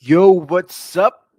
Yo, what's up?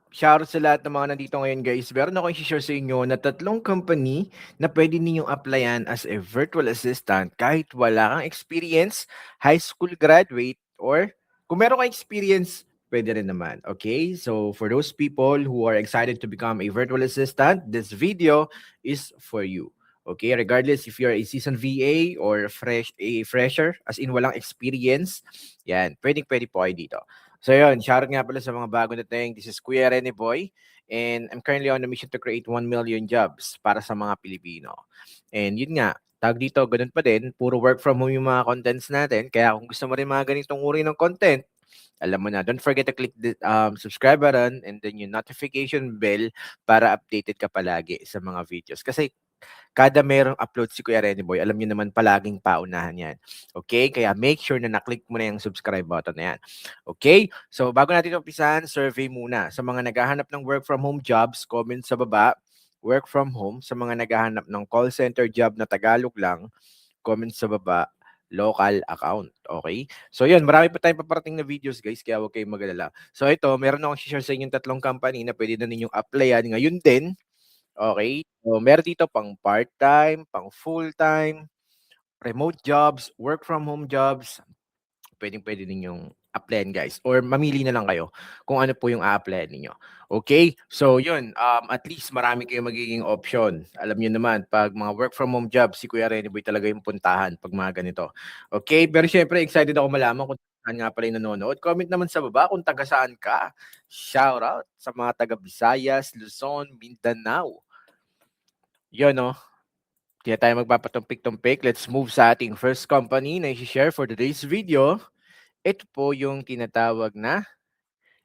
Shoutout sa lahat ng mga nandito ngayon guys. Meron ako i-share sa inyo na 3 company na pwede ninyong applyan as a virtual assistant kahit wala kang experience, high school graduate, or kung meron kang experience, pwede rin naman. Okay? So for those people who are excited to become a virtual assistant, this video is for you. Okay? Regardless if you're a seasoned VA or a fresher, as in walang experience, yan, pwede po kayo dito. So yun, shoutout nga pala sa mga bago dating. This is Kuya Rene Boy and I'm currently on a mission to create 1 million jobs para sa mga Pilipino. And yun nga, tag dito, ganun pa din, puro work from home yung mga contents natin. Kaya kung gusto mo rin mga ganitong uri ng content, alam mo na, don't forget to click the subscribe button and then yung notification bell para updated ka palagi sa mga videos. Kasi kada merong upload si Kuya Rene Boy, alam niyo naman palaging paunahan yan. Okay? Kaya make sure na na-click mo na yung subscribe button na yan. Okay? So, bago natin umpisahan, survey muna. Sa mga naghahanap ng work from home jobs, comment sa baba. Work from home. Sa mga naghahanap ng call center job na Tagalog lang, comment sa baba. Local account. Okay? So, yun. Marami pa tayong paparating na videos, guys. Kaya huwag kayong magalala. So, ito, meron akong share sa inyong 3 company na pwede na ninyong applyan ngayon din. Okay, so meron dito pang part-time, pang full-time, remote jobs, work from home jobs, puwedeng-puwede ninyong applyan guys or mamili na lang kayo kung ano po yung a-applyan ninyo. Okay, so yun, at least marami kayong magiging option. Alam niyo naman 'pag mga work from home jobs, si Kuya Rene Boy talaga yung puntahan 'pag mga ganito. Okay, pero siyempre excited ako malaman kung saan nga pala yung nanonood. Comment naman sa baba kung taga saan ka. Shout out sa mga taga Visayas, Luzon, Mindanao. Yun 'no, di na tayo magpapatumpik-tumpik. Let's move sa ating first company na i-share for today's video. Ito po yung tinatawag na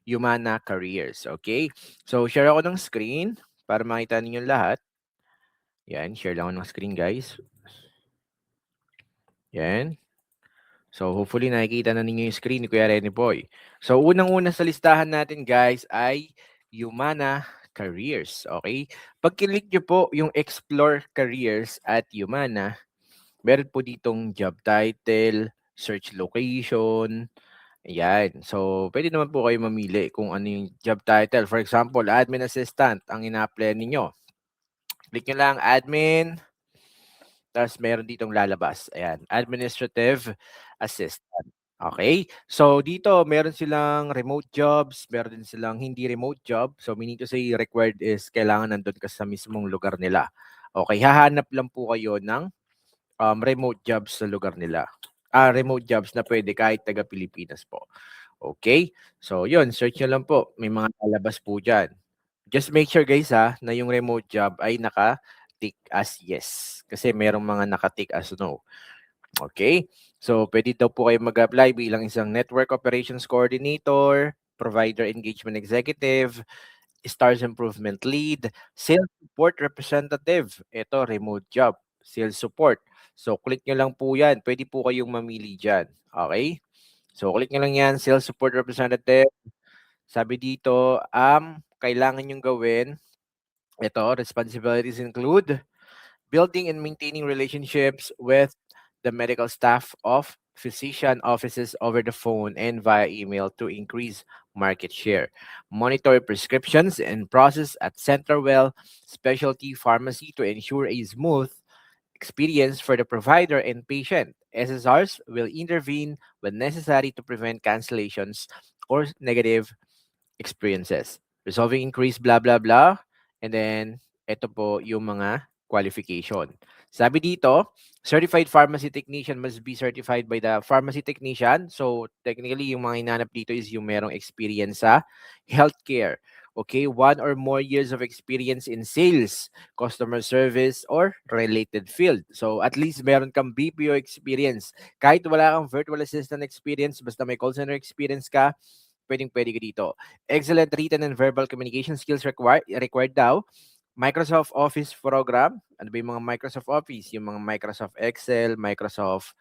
Humana Careers, okay? So, share ako ng screen para makita ninyo lahat. Yan, share lang ako ng screen, guys. Yan. So, hopefully nakikita na ninyo yung screen ni Kuya Rene Boy. So, unang-una sa listahan natin, guys, ay Humana Careers, okay? Pag click nyo po yung Explore Careers at Humana, meron po ditong job title, search location, ayan. So, pwede naman po kayo mamili kung ano yung job title. For example, admin assistant ang ina-applyan ninyo. Click nyo lang admin, tapos meron ditong lalabas. Ayan, administrative assistant. Okay? So, dito meron silang remote jobs, meron din silang hindi remote job. So, meaning to say required is kailangan nandun ka sa mismong lugar nila. Okay, hahanap lang po kayo ng remote jobs sa lugar nila. Remote jobs na pwede kahit taga Pilipinas po. Okay? So, yun, search nyo lang po. May mga lalabas po dyan. Just make sure guys na yung remote job ay naka-tick as yes. Kasi merong mga naka-tick as no. Okay? So, pwede daw po kayo mag-apply bilang isang Network Operations Coordinator, Provider Engagement Executive, Stars Improvement Lead, Sales Support Representative. Ito, remote job. Sales Support. So, click nyo lang po yan. Pwede po kayong mamili dyan. Okay? So, click nyo lang yan. Sales Support Representative. Sabi dito, kailangan nyong gawin. Ito, responsibilities include building and maintaining relationships with the medical staff of physician offices over the phone and via email to increase market share. Monitor prescriptions and process at Centerwell Specialty Pharmacy to ensure a smooth experience for the provider and patient. SSRs will intervene when necessary to prevent cancellations or negative experiences. Resolving increase blah blah blah. And then ito po yung mga qualification. Sabi dito, certified pharmacy technician must be certified by the pharmacy technician. So technically yung mga hinanap dito is yung merong experience sa healthcare. Okay, 1 or more years of experience in sales, customer service, or related field. So at least meron kang BPO experience. Kahit wala kang virtual assistant experience, basta may call center experience ka, pwedeng-pwede ka dito. Excellent written and verbal communication skills required daw. Microsoft Office program. Ano ba yung mga Microsoft Office? Yung mga Microsoft Excel, Microsoft,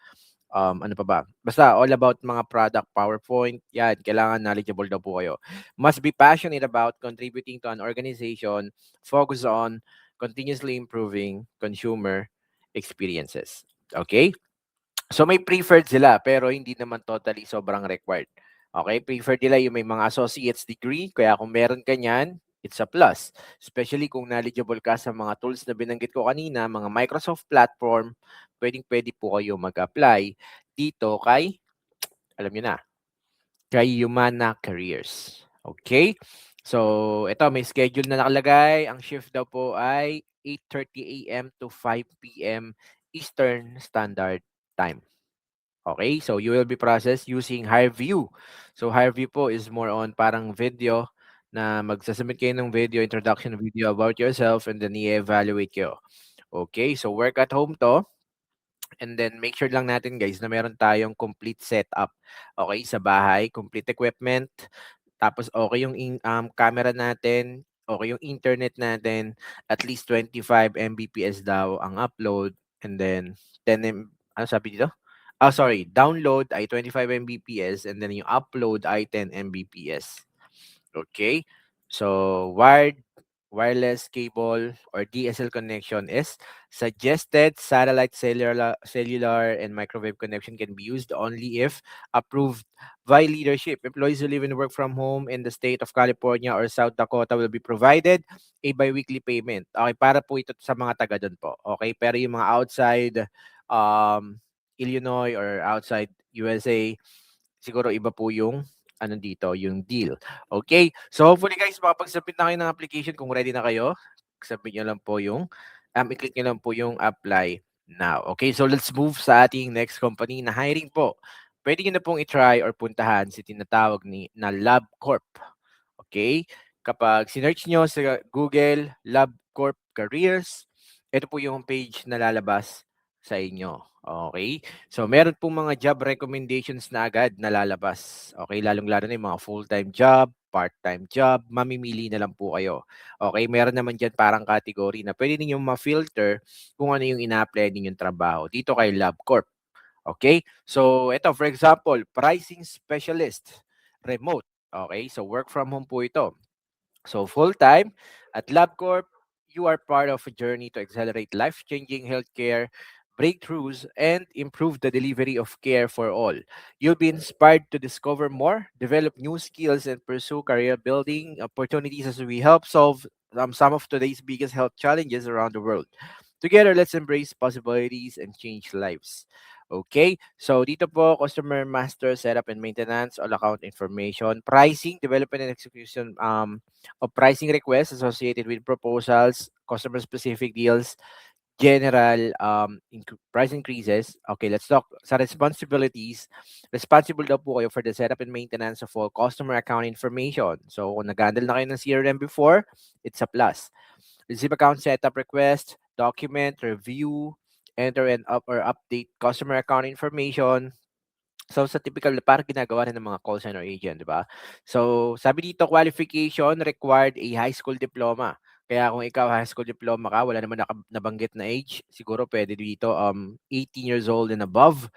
ano pa ba? Basta all about mga product, PowerPoint. Yan, kailangan knowledgeable daw po kayo. Must be passionate about contributing to an organization. Focus on continuously improving consumer experiences. Okay? So may preferred sila pero hindi naman totally sobrang required. Okay, prefer nila yung may mga associate's degree, kaya kung meron ka niyan, it's a plus. Especially kung knowledgeable ka sa mga tools na binanggit ko kanina, mga Microsoft platform, pwedeng-pwede po kayo mag-apply dito kay, alam niyo na, kay Humana Careers. Okay? So, ito may schedule na nakalagay. Ang shift daw po ay 8:30 AM to 5 PM Eastern Standard Time. Okay? So, you will be processed using HireVue. So, HireVue po is more on parang video na magsasubmit kayo ng video, introduction video about yourself, and then i-evaluate kayo. Okay? So, work at home to. And then make sure lang natin guys na meron tayong complete setup. Okay, sa bahay, complete equipment. Tapos okay yung camera natin, okay yung internet natin, at least 25 Mbps daw ang upload, and then 10 ano sabi dito? Ah, sorry, download ay 25 Mbps, and then yung upload ay 10 Mbps. Okay? So, wireless cable or DSL connection is suggested. Satellite, cellular and microwave connection can be used only if approved by leadership. Employees who live and work from home in the state of California or South Dakota will be provided a biweekly payment. Okay, para po ito sa mga taga doon po. Okay, pero yung mga outside um, Illinois or outside USA, siguro iba po yung ano dito, yung deal. Okay? So hopefully guys, makapag-submit na kayo ng application kung ready na kayo. Submit nyo lang po yung, i-click nyo lang po yung apply now. Okay? So let's move sa ating next company na hiring po. Pwede nyo na pong i-try or puntahan si tinatawag na LabCorp. Okay? Kapag sinearch nyo sa Google, LabCorp Careers, ito po yung page na lalabas sa inyo. Okay? So, meron pong mga job recommendations na agad na lalabas. Okay? Lalong-lalo na yung mga full-time job, part-time job, mamimili na lang po kayo. Okay? Meron naman dyan parang category na pwede ninyong ma-filter kung ano yung ina-apply ninyong trabaho. Dito kay LabCorp. Okay? So, ito, for example, pricing specialist, remote. Okay? So, work from home po ito. So, full-time at LabCorp, you are part of a journey to accelerate life-changing healthcare breakthroughs and improve the delivery of care for all. You'll be inspired to discover more, develop new skills, and pursue career building opportunities as we help solve some of today's biggest health challenges around the world. Together, let's embrace possibilities and change lives. Okay, so dito po, customer master, setup and maintenance, all account information, pricing, development and execution of pricing requests associated with proposals, customer specific deals, general price increases. Okay, let's talk sa responsibilities. Responsible daw po kayo for the setup and maintenance of all customer account information. So, kung nag-handle na kayo ng CRM before, it's a plus. Receive account setup request, document, review, enter and up or update customer account information. So, sa typical na parang ginagawa rin ng mga call center agent, di ba? So, sabi dito, qualification required a high school diploma. Kaya kung ikaw high school diploma ka, wala naman nabanggit na age, siguro pwede dito 18 years old and above.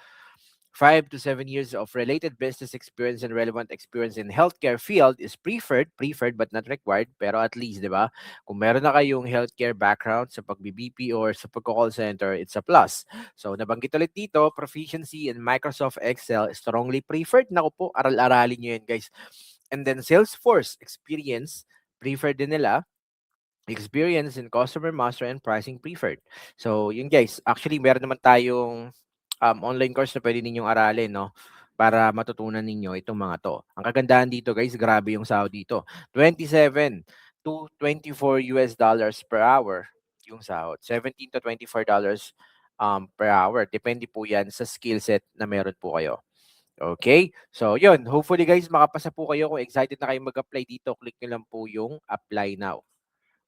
5 to 7 years of related business experience and relevant experience in healthcare field is preferred but not required. Pero at least, di ba? Kung meron na kayong healthcare background sa pag-BBP or sa pag-call center, it's a plus. So, nabanggit ulit dito, proficiency in Microsoft Excel, strongly preferred. Naku po, aral-aralin nyo yan, guys. And then, Salesforce experience, preferred din nila. Experience in customer master and pricing preferred. So, yun guys, actually meron naman tayong online course na pwede ninyong aralin, no? Para matutunan ninyo itong mga to. Ang kagandahan dito guys, grabe yung sahod dito. 27 to 24 US dollars per hour yung sahod. 17 to 24 dollars per hour. Depende po yan sa skill set na meron po kayo. Okay? So, yun. Hopefully guys, makapasa po kayo. Kung excited na kayo mag-apply dito, click nyo lang po yung apply now.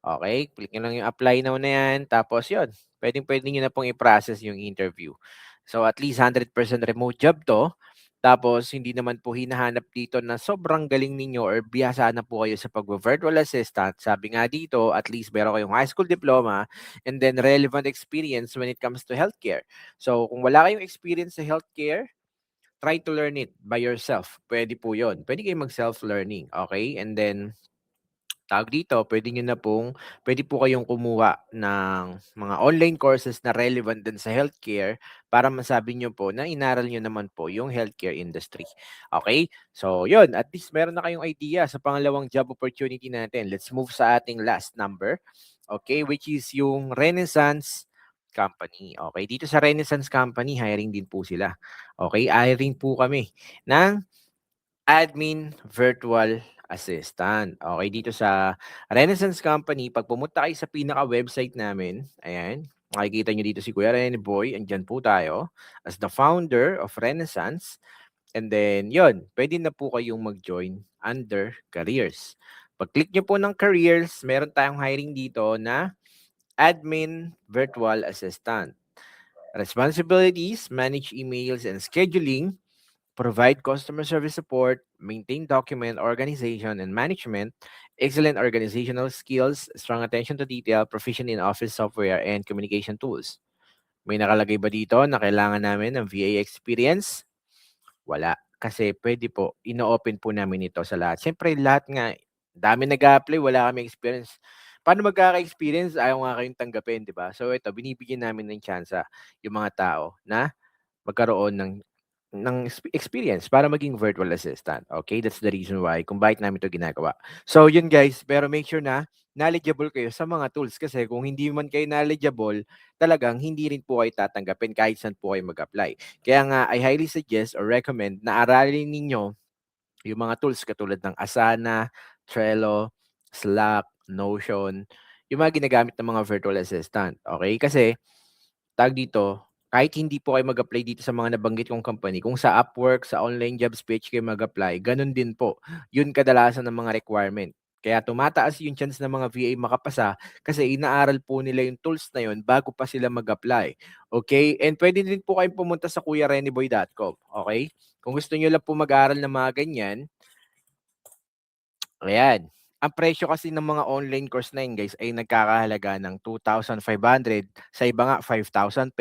Okay, click nyo lang yung apply now na yan. Tapos yun, pwedeng-pwede nyo na pong i-process yung interview. So at least 100% remote job to. Tapos hindi naman po hinahanap dito na sobrang galing ninyo or biyasa na po kayo sa pag-virtual assistant. Sabi nga dito, at least meron kayong high school diploma and then relevant experience when it comes to healthcare. So kung wala kayong experience sa healthcare, try to learn it by yourself. Pwede po yun. Pwede kayong mag-self-learning. Okay? And then Tawag dito, puwede po kayong kumuha ng mga online courses na relevant din sa healthcare para masabi niyo po na inaral niyo naman po yung healthcare industry. Okay. So yun, at least meron na kayong idea sa pangalawang job opportunity natin. Let's move sa ating last number, okay, which is yung Renaissance Company. Okay, dito sa Renaissance Company, hiring din po sila. Okay, hiring po kami ng admin virtual assistant. Okay, dito sa Renaissance Company, 'pag pumunta kayo sa pinaka-website namin, ayan, makikita niyo dito si Kuya Rene Boy, andiyan po tayo as the founder of Renaissance. And then yon, puwede na po kayong mag-join under careers. Pag-click niyo po ng careers, meron tayong hiring dito na admin virtual assistant. Responsibilities: manage emails and scheduling, provide customer service support, maintain document organization and management, excellent organizational skills, strong attention to detail, proficient in office software and communication tools. May nakalagay ba dito na kailangan namin ng VA experience? Wala. Kasi pwede po, ino-open po namin ito sa lahat. Siyempre lahat nga, dami nag-a-apply, wala kaming experience. Paano magkaka-experience? Ayaw nga kayong tanggapin, di ba? So ito, binibigyan namin ng tsansa yung mga tao na magkaroon ng experience para maging virtual assistant. Okay, that's the reason why kung bakit namin 'to ginagawa. So yun guys, pero make sure na knowledgeable kayo sa mga tools kasi kung hindi man kayo knowledgeable, talagang hindi rin po kayo tatanggapin kahit saan po kayo mag-apply. Kaya nga, I highly suggest or recommend na aralin ninyo yung mga tools katulad ng Asana, Trello, Slack, Notion, yung mga ginagamit ng mga virtual assistant. Okay? Kasi tawag dito, kahit hindi po kayo mag-apply dito sa mga nabanggit kong company, kung sa Upwork, sa online jobs page kayo mag-apply, gano'n din po. Yun kadalasan ng mga requirement. Kaya tumataas yung chance ng mga VA makapasa kasi inaaral po nila yung tools na yun bago pa sila mag-apply. Okay? And pwede din po kayong pumunta sa kuyareneboy.com. Okay? Kung gusto nyo lang po mag-aral ng mga ganyan, ayan. Ang presyo kasi ng mga online course na yun guys ay nagkakahalaga ng 2,500, sa iba nga ₱5,000.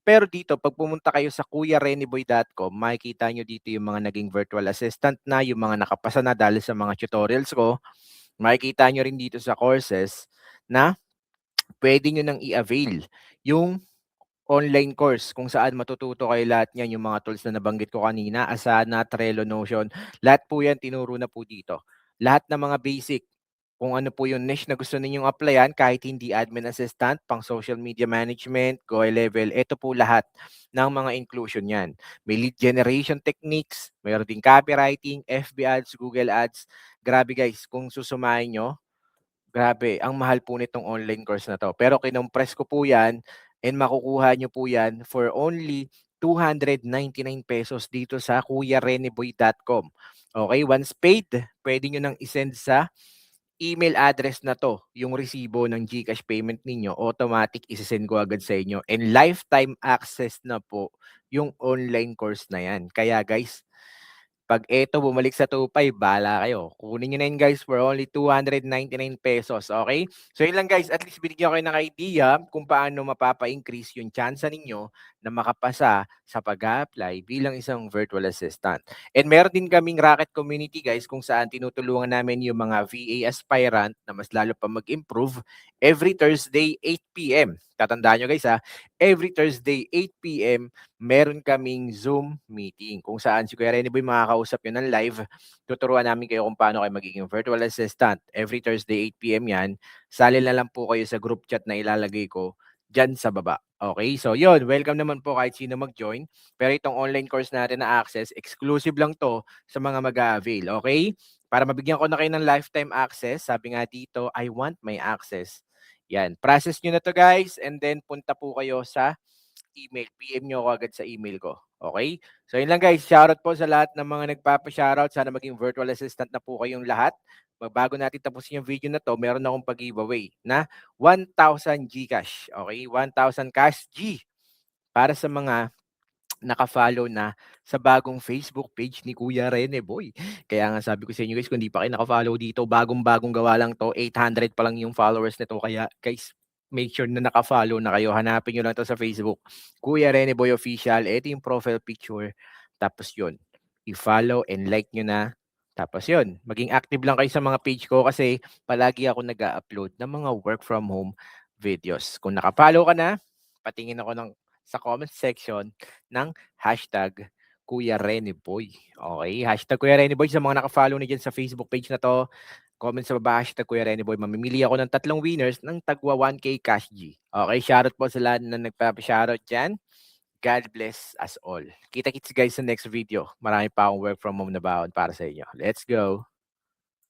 Pero dito 'pag pumunta kayo sa kuyareneboy.com, makikita niyo dito yung mga naging virtual assistant na, yung mga nakapasa na dahil sa mga tutorials ko. Makikita niyo rin dito sa courses na puwede niyo nang i-avail yung online course kung saan matututo kayo lahat niyan, yung mga tools na nabanggit ko kanina, Asana, Trello, Notion, lahat po yan tinuro na po dito. Lahat ng mga basic, kung ano po yung niche na gusto ninyong applyan kahit hindi admin assistant, pang social media management, go high level, ito po lahat ng mga inclusion yan. May lead generation techniques, mayroon din copywriting, FB ads, Google ads. Grabe guys, kung susumahin nyo, grabe, ang mahal po nitong online course na 'to. Pero kinompress ko po 'yan and makukuha niyo po 'yan for only ₱299 dito sa kuyareneboy.com. Okay, once paid, puwede niyo nang i-send sa email address na 'to yung resibo ng GCash payment ninyo, automatic ise-send ko agad sa inyo and lifetime access na po yung online course na 'yan. Kaya guys, 'pag eto bumalik sa 2,500, bahala kayo. Kunin niyo na yun guys for only ₱299, okay? So yun lang guys, at least binigyan ko kayo ng idea kung paano mapapa-increase yung tsansa ninyo na makapasa sa pag-a-apply bilang isang virtual assistant. And meron din kaming Rocket Community guys kung saan tinutulungan namin yung mga VA aspirant na mas lalo pa mag-improve every Thursday 8 PM. Tatandaan nyo guys ha, every Thursday 8 PM meron kaming Zoom meeting kung saan si Kuya Rene Boy makakausap nyo ng live. Tuturuan namin kayo kung paano kayo magiging virtual assistant. Every Thursday 8 PM yan. Sali na lang po kayo sa group chat na ilalagay ko dyan sa baba. Okay, so yun, welcome naman po kahit sino mag-join. Pero itong online course natin na access, exclusive lang to sa mga mag-a-avail. Okay? Para mabigyan ko na kayo ng lifetime access, sabi nga dito, I want my access. Yan, process nyo na to guys and then punta po kayo sa email, PM nyo ako agad sa email ko. Okay? So yun lang guys, shoutout po sa lahat ng mga nagpapa-shoutout. Sana maging virtual assistant na po kayong lahat. Bago natin tapusin yung video na to, meron akong pag-giveaway na 1,000 GCash. Okay? 1,000 cash G para sa mga naka-follow na sa bagong Facebook page ni Kuya Rene Boy. Kaya nga sabi ko sa inyo guys, kung di pa kayo naka-follow dito, bagong-bagong gawa lang 'to, 800 pa lang yung followers nito. Kaya guys, make sure na naka-follow na kayo. Hanapin niyo lang 'to sa Facebook, Kuya Rene Boy Official. Ito yung profile picture. Tapos yun, i-follow and like niyo na Tapos yun, maging active lang kayo sa mga page ko kasi palagi ako nag-a-upload ng mga work from home videos. Kung naka-follow ka na, patingin ako sa comment section ng hashtag Kuya Rene Boy. Okay, hashtag Kuya Rene Boy sa mga naka-follow na dyan sa Facebook page na to. Comment sa baba, hashtag Kuya Rene Boy. Mamimili ako ng 3 winners ng tagwa 1K Cash G. Okay, shoutout po sa lahat na nagpapa-shoutout dyan. God bless us all. Kita-kits guys sa next video. Marami pa akong work from home na baon para sa inyo. Let's go!